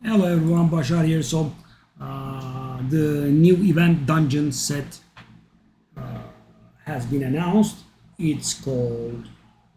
Hello everyone, Bashar here. So the new event dungeon set has been announced. It's called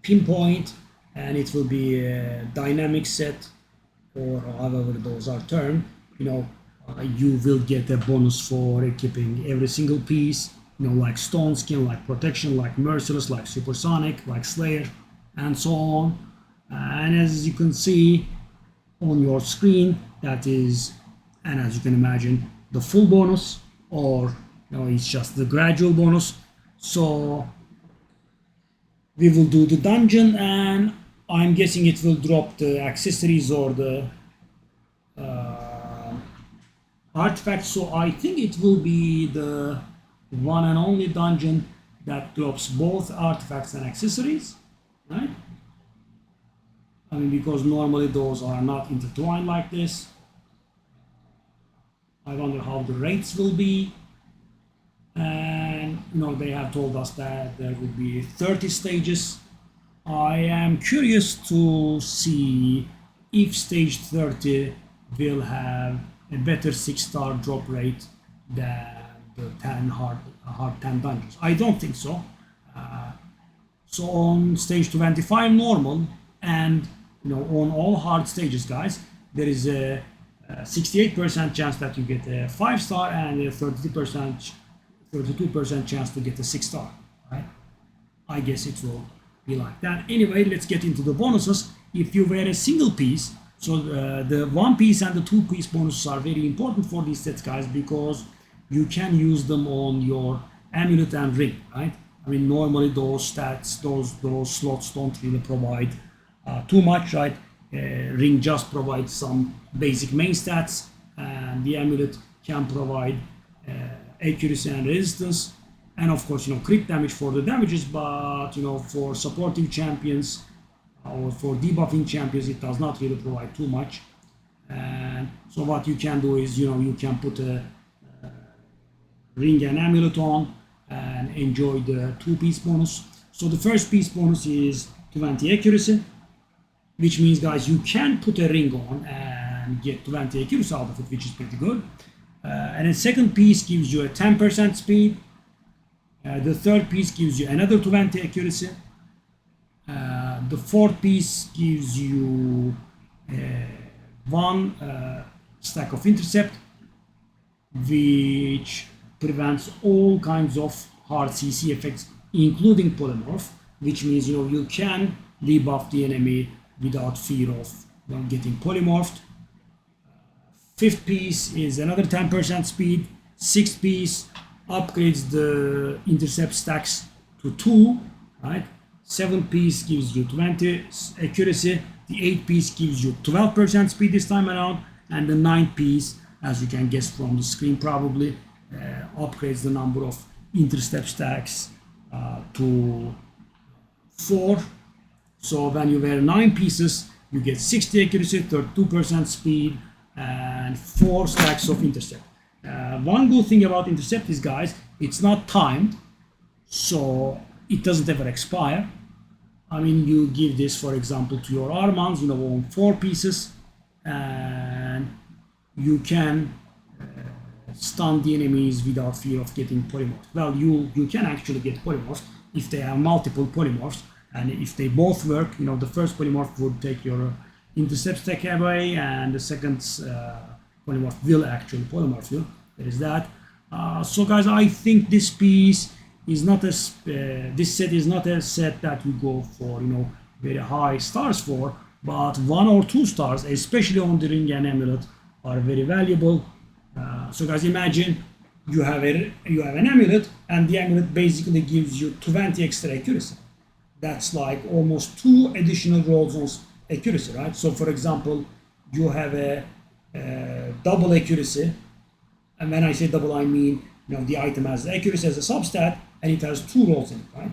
Pinpoint, and it will be a dynamic set, or however those are termed. You will get a bonus for equipping every single piece. Like Stone Skin, like Protection, like Merciless, like Supersonic, like Slayer, and so on. And as you can see on your screen, that is, and as you can imagine, the full bonus, or it's just the gradual bonus. So we will do the dungeon, and I'm guessing it will drop the accessories or the artifacts. So I think it will be the one and only dungeon that drops both artifacts and accessories, right? I mean, because normally those are not intertwined like this. I wonder how the rates will be. And they have told us that there will be 30 stages. I am curious to see if stage 30 will have a better 6-star drop rate than the 10 hard 10 dungeons. I don't think so. So on stage 25 normal, and on all hard stages, guys, there is a 68% chance that you get a 5-star and a 32% chance to get a 6-star, right? I guess it will be like that. Anyway, let's get into the bonuses. If you wear a single piece, so the 1-piece and the 2-piece bonuses are very important for these sets, guys, because you can use them on your amulet and ring, right? I mean, normally those stats, those slots don't really provide too much, right? Ring just provides some basic main stats, and the amulet can provide accuracy and resistance, and of course crit damage for the damages. But for supportive champions or for debuffing champions, it does not really provide too much. And so what you can do is you can put a ring and amulet on and enjoy the 2-piece bonus. So the first piece bonus is 20 accuracy, which means, guys, you can put a ring on and get 20 accuracy out of it, which is pretty good. And the second piece gives you a 10% speed. The third piece gives you another 20 accuracy. The fourth piece gives you one stack of Intercept, which prevents all kinds of hard CC effects, including polymorph, which means you can debuff the enemy without fear of getting polymorphed. Fifth piece is another 10% speed. Sixth piece upgrades the Intercept stacks to 2, right? Seventh piece gives you 20 accuracy. The eighth piece gives you 12% speed this time around, and the ninth piece, as you can guess from the screen probably, upgrades the number of Intercept stacks to 4. So when you wear 9 pieces, you get 60 accuracy, 32% speed, and 4 stacks of Intercept. One good thing about Intercept is, guys, it's not timed, so it doesn't ever expire. I mean, you give this, for example, to your Armands, on 4 pieces, and you can stun the enemies without fear of getting polymorphed. Well, you can actually get polymorphed if they have multiple polymorphs, and if they both work, the first polymorph would take your Intercept stack away, and the second polymorph will actually polymorph you. There is that. So, guys, I think this piece is not this set is not a set that you go for very high stars for, but 1 or 2 stars, especially on the ring and amulet, are very valuable. So, guys, imagine you have an amulet, and the amulet basically gives you 20 extra accuracy. That's like almost 2 additional rolls on accuracy, right? So, for example, you have a double accuracy, and when I say double, I mean the item has accuracy as a substat, and it has 2 rolls in it, right?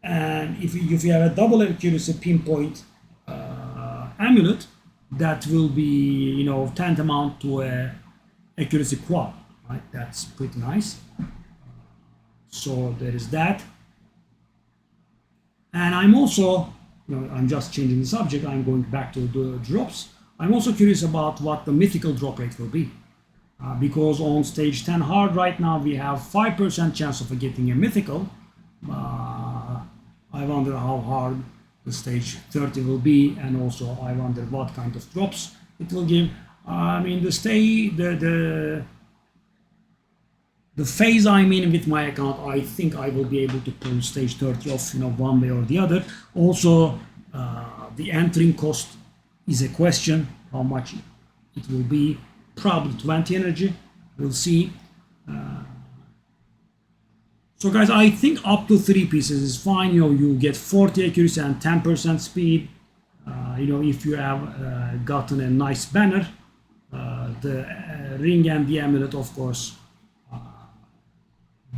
And if you have a double accuracy Pinpoint amulet, that will be tantamount to a accuracy quad, right? That's pretty nice. So there is that. And I'm also, I'm just changing the subject. I'm going back to the drops. I'm also curious about what the mythical drop rate will be. Because on stage 10 hard right now we have 5% chance of getting a mythical. I wonder how hard the stage 30 will be, and also I wonder what kind of drops it will give. I mean, the phase I'm in with my account, I think I will be able to pull stage 30 off, one way or the other. Also, the entering cost is a question, how much it will be. Probably 20 energy, we'll see. So guys, I think up to 3 pieces is fine. You get 40 accuracy and 10% speed. If you have gotten a nice banner, the ring and the amulet, of course,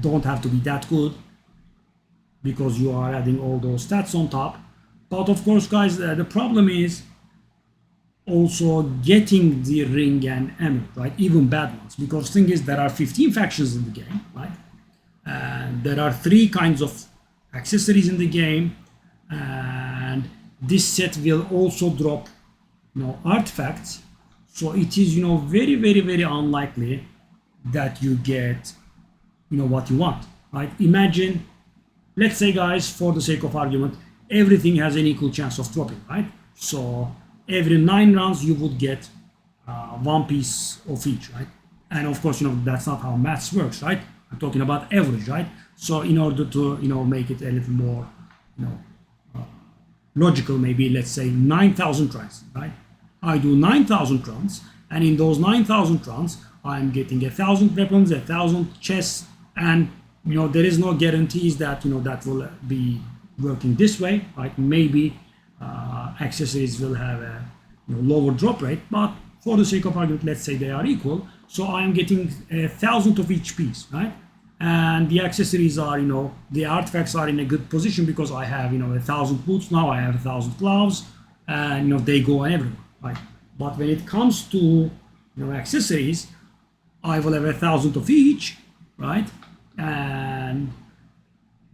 don't have to be that good because you are adding all those stats on top. But of course, guys, the problem is also getting the ring and amulet, right? Even bad ones, because thing is there are 15 factions in the game, right? And there are 3 kinds of accessories in the game, and this set will also drop, artifacts. So it is, very, very, very unlikely that you get, what you want, right? Imagine, let's say, guys, for the sake of argument, everything has an equal chance of dropping, right? So every 9 rounds you would get 1 piece of each, right? And of course, that's not how maths works, right? I'm talking about average, right? So in order to, make it a little more, logical, maybe let's say 9,000 runs, right? I do 9,000 runs, and in those 9,000 runs, I'm getting 1,000 weapons, 1,000 chests, and there is no guarantees that that will be working this way, right? Maybe accessories will have a lower drop rate, but for the sake of argument, let's say they are equal. So I am getting 1,000 of each piece, right? And the accessories are, the artifacts are in a good position because I have, 1,000 boots now, I have 1,000 gloves, and they go on everywhere, right? But when it comes to, accessories, I will have 1,000 of each, right? And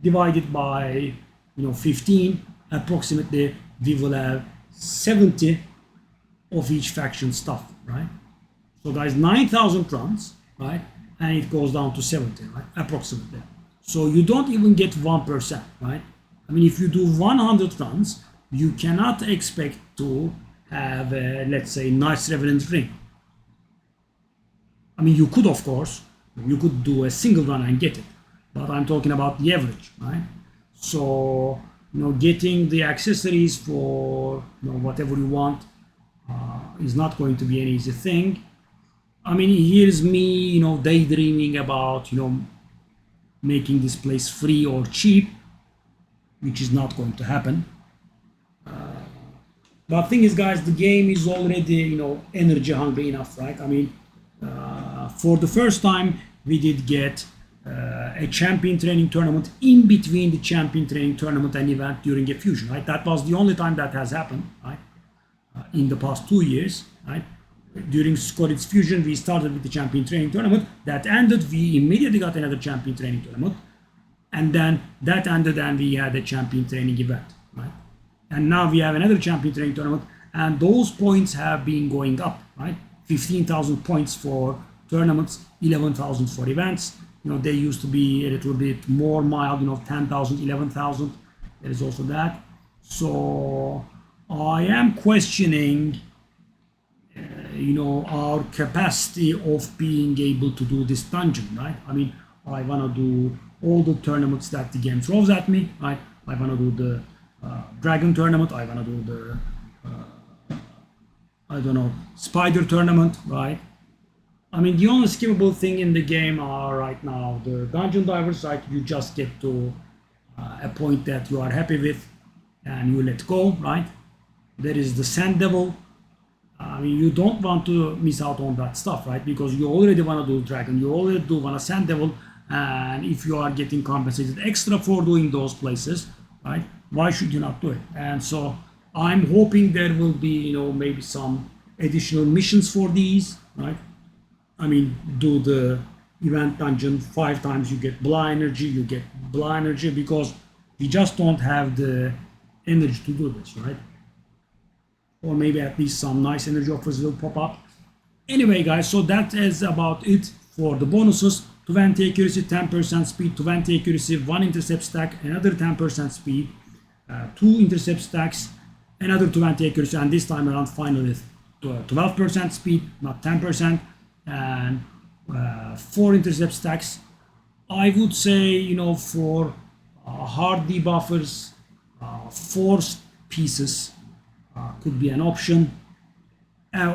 divided by, 15, approximately, we will have 70 of each faction stuff, right? So guys, 9,000 runs, right? And it goes down to 70, right? Approximately. So you don't even get 1%, right? I mean, if you do 100 runs, you cannot expect to have, let's say, nice Revenant ring. I mean, you could, of course, you could do a single run and get it, but I'm talking about the average, right? So, getting the accessories for, whatever you want is not going to be an easy thing. I mean, here's me, daydreaming about, making this place free or cheap, which is not going to happen. But thing is, guys, the game is already, energy hungry enough, right? I mean, for the first time, we did get a champion training tournament in between the champion training tournament and event during a fusion, right? That was the only time that has happened, right? In the past 2 years, right? During Scorit's fusion, we started with the champion training tournament. That ended, we immediately got another champion training tournament. And then that ended and we had a champion training event, right? And now we have another champion training tournament, and those points have been going up, right? 15,000 points for tournaments, 11,000 for events. They used to be a little bit more mild, 10,000, 11,000. There is also that. So I am questioning, our capacity of being able to do this dungeon, right? I mean, I want to do all the tournaments that the game throws at me, right? I want to do the dragon tournament. I want to do the, spider tournament, right? I mean, the only skippable thing in the game are right now the dungeon divers, right? You just get to a point that you are happy with and you let go, right? There is the sand devil. I mean, you don't want to miss out on that stuff, right? Because you already want to do dragon, you already do want a sand devil, and if you are getting compensated extra for doing those places, right? Why should you not do it? And so I'm hoping there will be, maybe some additional missions for these, right? I mean, do the event dungeon 5 times, you get blah energy, because we just don't have the energy to do this, right? or maybe at least some nice energy offers will pop up. Anyway, guys, so that is about it for the bonuses. 20 accuracy, 10% speed, 20 accuracy, 1 intercept stack, another 10% speed, 2 intercept stacks, another 20 accuracy, and this time around finally 12% speed, not 10%, and 4 intercept stacks. I would say, for hard debuffers, 4 pieces could be an option,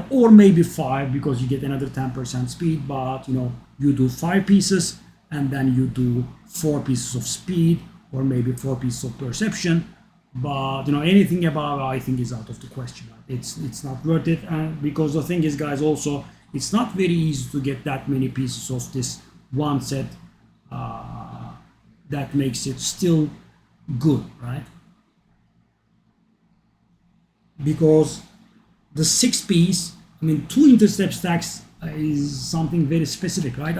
or maybe 5 because you get another 10% speed, but you do 5 pieces and then you do 4 pieces of speed, or maybe 4 pieces of perception. But anything above, I think, is out of the question. It's not worth it, and because the thing is, guys, also it's not very easy to get that many pieces of this one set. That makes it still good, right? Because the 6-piece, 2 intercept stacks is something very specific, right?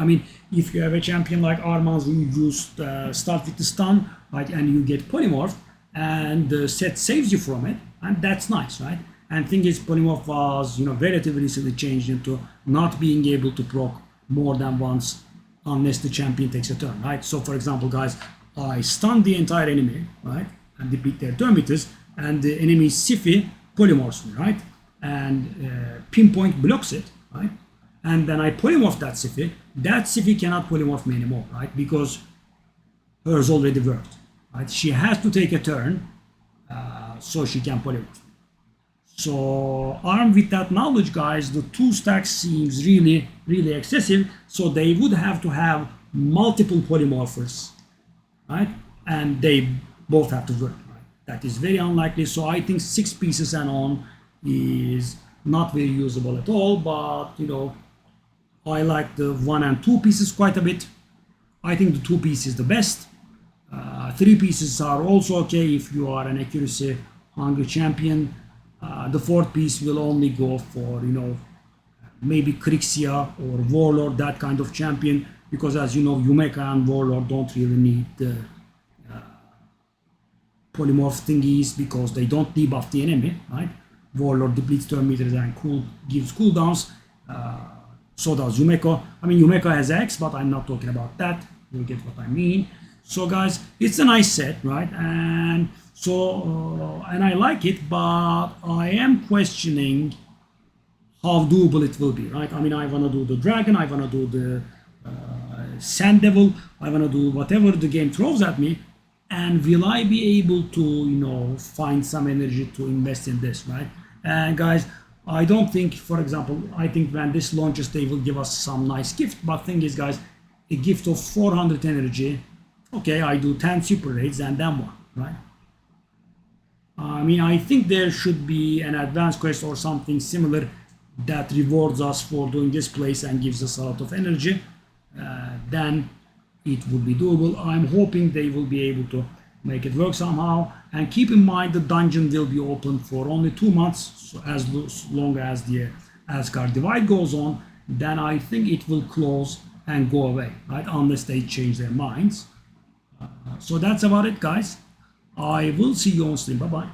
If you have a champion like Armand's, you just start with the stun, right, and you get polymorph, and the set saves you from it, and that's nice, right? And thing is, polymorph was relatively recently changed into not being able to proc more than once unless the champion takes a turn, right? So for example, guys, I stun the entire enemy, right, and deplete their turn meters, and the enemy Siffy polymorphs me, right, and Pinpoint blocks it, right, and then I polymorph that Siffy. That Siffy cannot polymorph me anymore, right, because hers already worked, right? She has to take a turn so she can polymorph. So armed with that knowledge, guys, the 2 stacks seems really, really excessive. So they would have to have multiple polymorphers, right? And they both have to work, right? That is very unlikely. So I think 6 pieces and on is not very usable at all. But I like the 1 and 2 pieces quite a bit. I think the 2 piece is the best. 3 pieces are also okay if you are an accuracy hungry champion. The 4th piece will only go for, maybe Crixia or Warlord, that kind of champion, because as you know, Yumeka and Warlord don't really need the polymorph thingies because they don't debuff the enemy, right? Warlord depletes turn meters and gives cooldowns. So does Yumeko. Yumeko has X, but I'm not talking about that. You'll get what I mean. So guys, it's a nice set, right? And so, and I like it, but I am questioning how doable it will be, right? I want to do the dragon, I want to do the sand devil, I want to do whatever the game throws at me, and will I be able to, find some energy to invest in this, right? And guys, I don't think, for example, I think when this launches, they will give us some nice gift, but thing is, guys, a gift of 400 energy, okay, I do 10 super raids and then what, right? I think there should be an advanced quest or something similar that rewards us for doing this place and gives us a lot of energy. Then it would be doable. I'm hoping they will be able to make it work somehow. And keep in mind the dungeon will be open for only 2 months, so as long as the Asgard Divide goes on, then I think it will close and go away, right? Unless they change their minds. So that's about it, guys. I will see you on stream. Bye-bye.